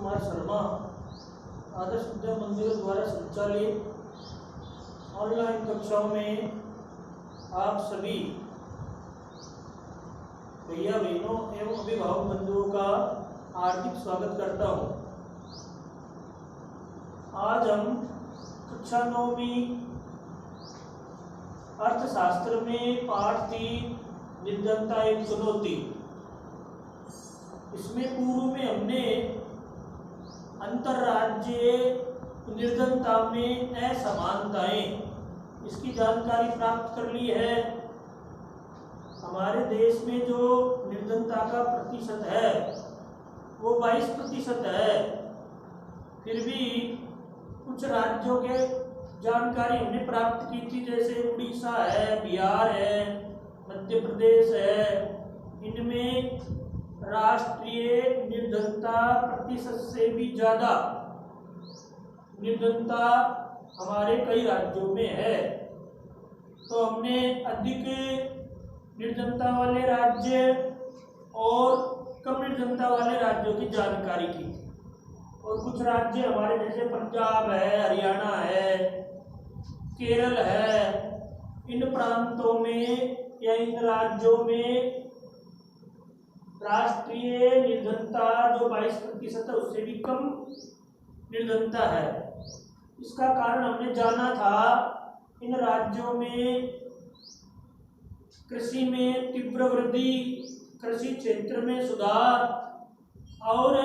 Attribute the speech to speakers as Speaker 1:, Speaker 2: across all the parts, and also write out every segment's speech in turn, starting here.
Speaker 1: कुमार शर्मा आदर्श विद्या मंदिरों द्वारा संचालित ऑनलाइन कक्षाओं में आप सभी भैया बहनों एवं अभिभावक बंधुओं का हार्दिक स्वागत करता हूं। आज हम कक्षा 9वीं अर्थशास्त्र में पाठ 3 निर्धनता एक चुनौती, इसमें पूर्व में हमने अंतरराज्यीय निर्धनता में असमानताएं इसकी जानकारी प्राप्त कर ली है। हमारे देश में जो निर्धनता का प्रतिशत है वो 22% है। फिर भी कुछ राज्यों के जानकारी हमने प्राप्त की थी, जैसे उड़ीसा है, बिहार है, मध्य प्रदेश है। इनमें राष्ट्रीय निर्धनता प्रतिशत से भी ज़्यादा निर्धनता हमारे कई राज्यों में है। तो हमने अधिक निर्धनता वाले राज्य और कम निर्धनता वाले राज्यों की जानकारी की थी। और कुछ राज्य हमारे जैसे पंजाब है, हरियाणा है, केरल है, इन प्रांतों में या इन राज्यों में राष्ट्रीय निर्धनता जो 22% है उससे भी कम निर्धनता है। इसका कारण हमने जाना था, इन राज्यों में कृषि में तीव्र वृद्धि, कृषि क्षेत्र में सुधार और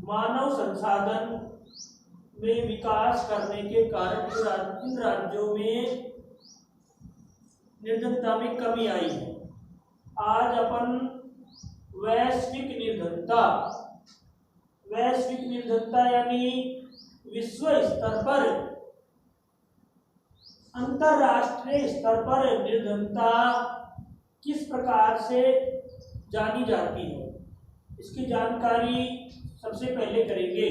Speaker 1: मानव संसाधन में विकास करने के कारण इन राज्यों में निर्धनता में कमी आई है। आज अपन वैश्विक निर्धनता यानी विश्व स्तर पर, अंतरराष्ट्रीय स्तर पर निर्धनता किस प्रकार से जानी जाती है, इसकी जानकारी सबसे पहले करेंगे।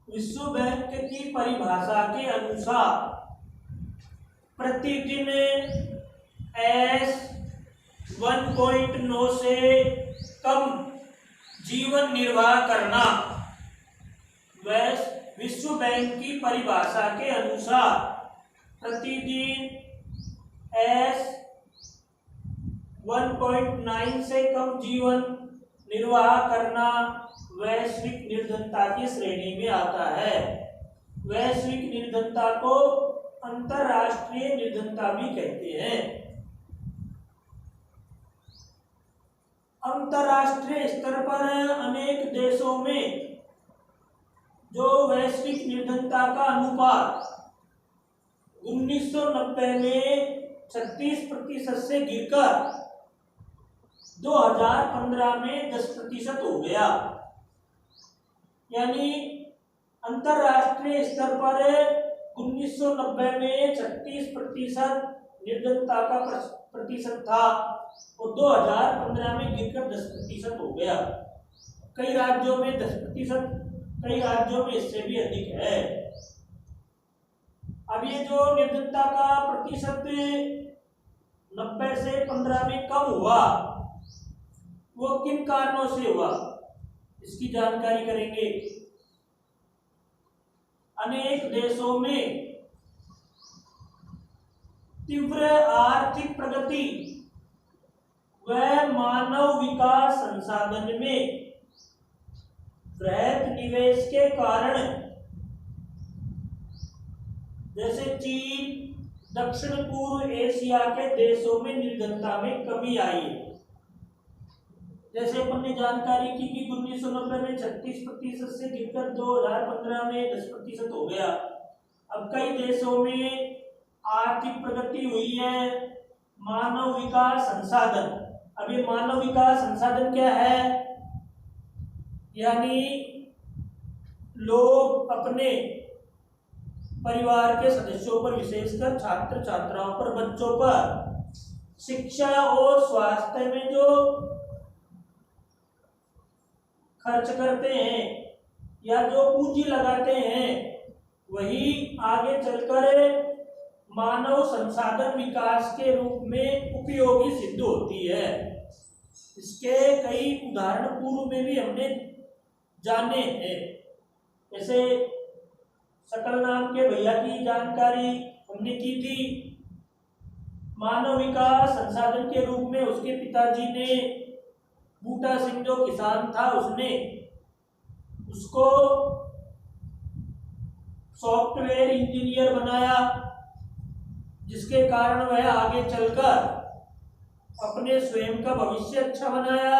Speaker 1: विश्व बैंक की परिभाषा के अनुसार प्रतिदिन 1.9 से कम जीवन निर्वाह करना, विश्व बैंक की परिभाषा के अनुसार प्रतिदिन 1.9 से कम जीवन निर्वाह करना वैश्विक निर्धनता की श्रेणी में आता है। वैश्विक निर्धनता को अंतरराष्ट्रीय निर्धनता भी कहते हैं। अंतरराष्ट्रीय स्तर पर अनेक देशों में जो वैश्विक निर्धनता का अनुपात 1990 में 36% से गिरकर 2015 में 10% हो गया। यानी अंतरराष्ट्रीय स्तर पर 1990 में 36% निर्धनता का प्रतिशत था और 2015 में गिरकर 10% हो गया। कई राज्यों में 10%, कई राज्यों में इससे भी अधिक है। अब ये जो निर्धनता का प्रतिशत 90 से 15 में कम हुआ, वो किन कारणों से हुआ, इसकी जानकारी करेंगे। अनेक देशों में तीव्र आर्थिक प्रगति व मानव विकास संसाधन में बृहत निवेश के कारण, जैसे चीन, दक्षिण पूर्व एशिया के देशों में निर्धनता में कमी आई है। जैसे अपन ने जानकारी की कि 1990 में 36% से गिरकर 2015 में 10% हो गया। अब कई देशों में आर्थिक प्रगति हुई है, मानव विकास संसाधन। अब ये मानव विकास संसाधन क्या है? यानी लोग अपने परिवार के सदस्यों पर, विशेषकर छात्र छात्राओं पर, बच्चों पर शिक्षा और स्वास्थ्य में जो खर्च करते हैं या जो पूंजी लगाते हैं, वही आगे चलकर मानव संसाधन विकास के रूप में उपयोगी सिद्ध होती है। इसके कई उदाहरण पूर्व में भी हमने जाने हैं। जैसे सकल नाम के भैया की जानकारी हमने की थी। मानव विकास संसाधन के रूप में उसके पिताजी ने, बूटा सिंह जो किसान था, उसने उसको सॉफ्टवेयर इंजीनियर बनाया, जिसके कारण वह आगे चलकर अपने स्वयं का भविष्य अच्छा बनाया,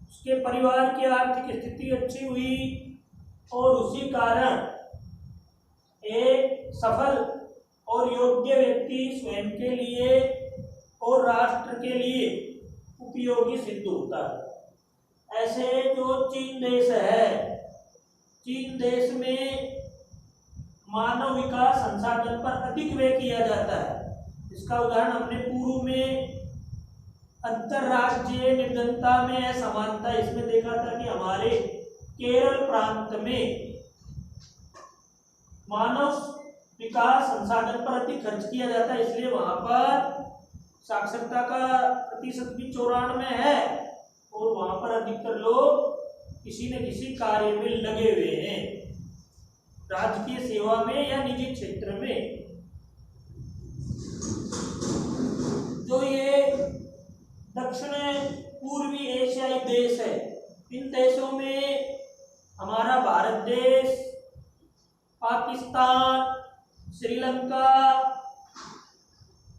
Speaker 1: उसके परिवार की आर्थिक स्थिति अच्छी हुई और उसी कारण एक सफल और योग्य व्यक्ति स्वयं के लिए और राष्ट्र के लिए उपयोगी सिद्ध होता है। ऐसे जो चीन देश है, चीन देश में मानव विकास संसाधन पर अधिक व्यय किया जाता है। इसका उदाहरण हमने पूर्व में अंतरराष्ट्रीय निर्धनता में असमानता इसमें देखा था कि हमारे केरल प्रांत में मानव विकास संसाधन पर अधिक खर्च किया जाता है, इसलिए वहां पर साक्षरता का प्रतिशत भी 94 है और वहां पर अधिकतर लोग किसी न किसी कार्य में लगे हुए हैं, राजकीय सेवा में या निजी क्षेत्र में। जो ये दक्षिण पूर्वी एशियाई देश है, इन देशों में हमारा भारत देश, पाकिस्तान, श्रीलंका,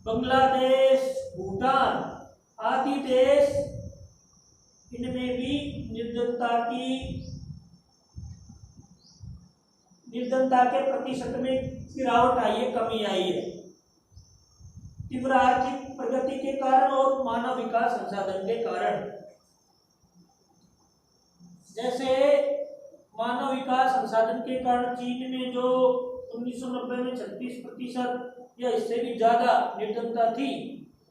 Speaker 1: बांग्लादेश, भूटान आदि देश, इनमें भी निर्धनता के प्रतिशत में गिरावट आई है, कमी आई है, तीव्र आर्थिक प्रगति के कारण और मानव विकास संसाधन के कारण। जैसे मानव विकास संसाधन के कारण चीन में जो 1990 में 36% या इससे भी ज्यादा निर्धनता थी,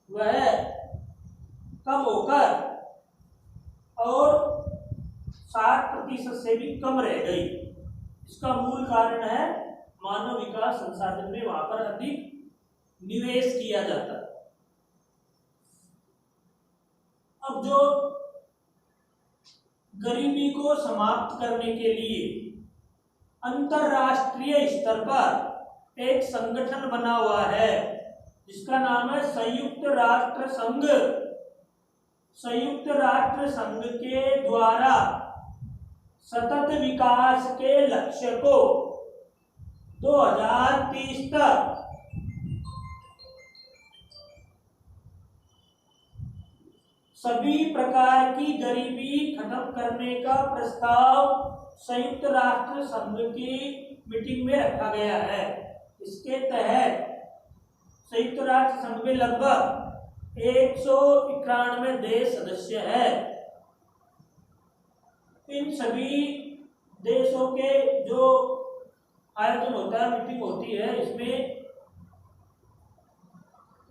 Speaker 1: वह कम होकर और 60% से भी कम रह गई। इसका मूल कारण है मानव विकास संसाधन में वहां पर अधिक निवेश किया जाता है। अब जो गरीबी को समाप्त करने के लिए अंतरराष्ट्रीय स्तर पर एक संगठन बना हुआ है, जिसका नाम है संयुक्त राष्ट्र संघ। संयुक्त राष्ट्र संघ के द्वारा सतत विकास के लक्ष्य को 2030 तक सभी प्रकार की गरीबी खत्म करने का प्रस्ताव संयुक्त राष्ट्र संघ की मीटिंग में रखा गया है। इसके तहत संयुक्त राष्ट्र संघ में लगभग 191 देश सदस्य है। इन सभी देशों के जो आयोजन होता है, मीटिंग होती है, इसमें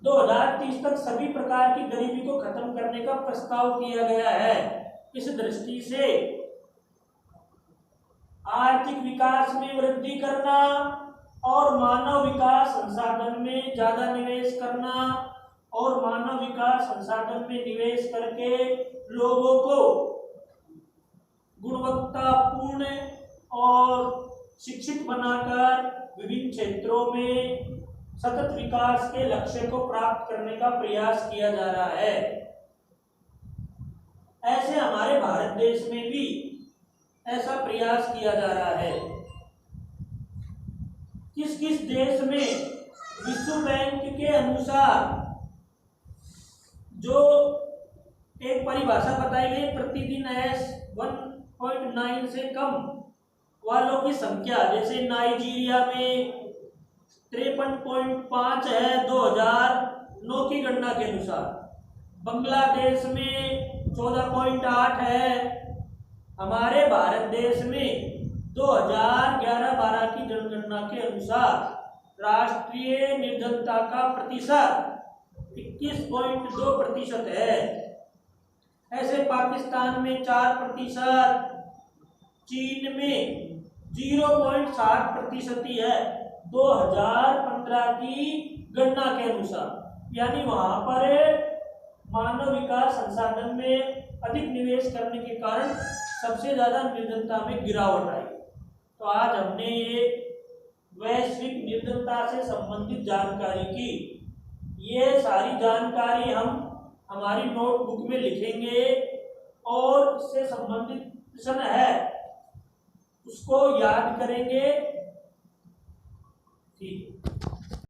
Speaker 1: 2030 तक सभी प्रकार की गरीबी को खत्म करने का प्रस्ताव किया गया है। इस दृष्टि से आर्थिक विकास में वृद्धि करना और मानव विकास संसाधन में ज्यादा निवेश करना और मानव विकास संसाधन में निवेश करके लोगों को गुणवत्तापूर्ण और शिक्षित बनाकर विभिन्न क्षेत्रों में सतत विकास के लक्ष्य को प्राप्त करने का प्रयास किया जा रहा है। ऐसे हमारे भारत देश में भी ऐसा प्रयास किया जा रहा है। किस किस देश में विश्व बैंक के अनुसार जो एक परिभाषा बताई गई, प्रतिदिन 1.9 से कम वालों की संख्या, जैसे नाइजीरिया में 53.5 है 2009 की गणना के अनुसार, बांग्लादेश में 14.8 है, हमारे भारत देश में 2011-12 की जनगणना के अनुसार राष्ट्रीय निर्धनता का प्रतिशत 21.2% है। ऐसे पाकिस्तान में 4%, चीन में 0.60% ही है 2015 की गणना के अनुसार। यानी वहां पर मानव विकास संसाधन में अधिक निवेश करने के कारण सबसे ज्यादा निर्धनता में गिरावट आई। तो आज हमने ये वैश्विक निर्धनता से संबंधित जानकारी की। ये सारी जानकारी हम हमारी नोटबुक में लिखेंगे और इससे संबंधित प्रश्न है उसको याद करेंगे